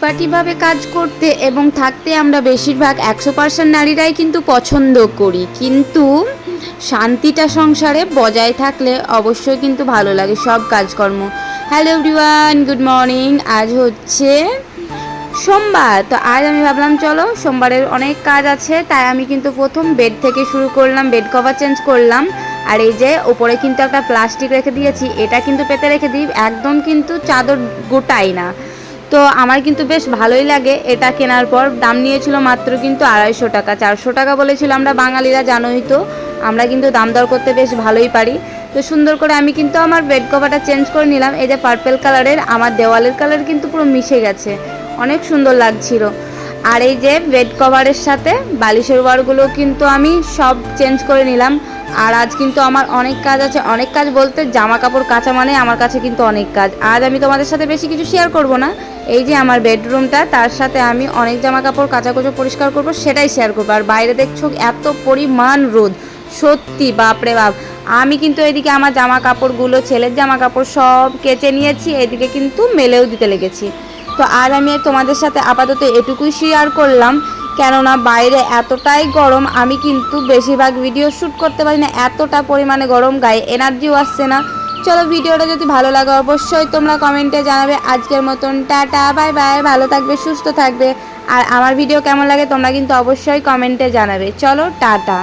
পরিপাটিভাবে কাজ করতে এবং থাকতে আমরা বেশিরভাগ 100% নারীরাই কিন্তু পছন্দ করি, কিন্তু শান্তিটা সংসারে বজায় থাকলে অবশ্যই কিন্তু ভালো লাগে সব কাজকর্ম। Hello everyone, good morning. আজ হচ্ছে সোমবার, তো আজ আমি ভাবলাম চলো সোমবারের অনেক কাজ আছে, তাই আমি কিন্তু প্রথম বেড থেকে শুরু করলাম, বেড কভার চেঞ্জ করলাম। আর এই যে ওপরে কিন্তু একটা প্লাস্টিক রেখে দিয়েছি, এটা কিন্তু পেতে রেখে দিই, একদম কিন্তু চাদর গোটাই না। তো আমার কিন্তু বেশ ভালোই লাগে এটা কেনার পর। দাম নিয়েছিল মাত্র কিন্তু 250 টাকা, 400 টাকা বলেছিল। আমরা বাঙালিরা জানোই তো, আমরা কিন্তু দাম দর করতে বেশ ভালোই পারি। তো সুন্দর করে আমি কিন্তু আমার বেড কভারটা চেঞ্জ করে নিলাম। এই যে পার্পেল কালারের, আমার দেওয়ালের কালার কিন্তু পুরো মিশে গেছে, অনেক সুন্দর লাগছিল। আর এই যে বেড কভারের সাথে বালিশের ওয়ারগুলো কিন্তু আমি সব চেঞ্জ করে নিলাম। আর আজ কিন্তু আমার অনেক কাজ আছে, অনেক কাজ বলতে জামা কাপড় কাচা মানে আমার কাছে কিন্তু অনেক কাজ। আজ আমি তোমাদের সাথে বেশি কিছু শেয়ার করব না, এই যে আমার বেডরুমটা, তার সাথে আমি অনেক জামা কাপড় কাচাকুচো পরিষ্কার করব, সেটাই শেয়ার করবো। আর বাইরে দেখছো এত পরিমাণ রোদ, সত্যি বাপরে বাপ। আমি কিন্তু এদিকে আমার জামা কাপড়গুলো, ছেলের জামা কাপড় সব কেচে নিয়েছি, এদিকে কিন্তু মেলেও দিতে লেগেছি। তো আর আমি তোমাদের সাথে আপাতত এটুকুই শেয়ার করলাম, কেননা বাইরে এতটাই গরম, আমি কিন্তু বেশিরভাগ ভিডিও শ্যুট করতে পারি না, এতটা পরিমাণে গরম, গায়ে এনার্জিও আসছে না। চলো, ভিডিওটা যদি ভালো লাগে অবশ্যই তোমরা কমেন্টে জানাবে। আজকের মতন টাটা, বাই বাই, ভালো থাকবে, সুস্থ থাকবে। আর আমার ভিডিও কেমন লাগে তোমরা কিন্তু অবশ্যই কমেন্টে জানাবে। চলো টাটা।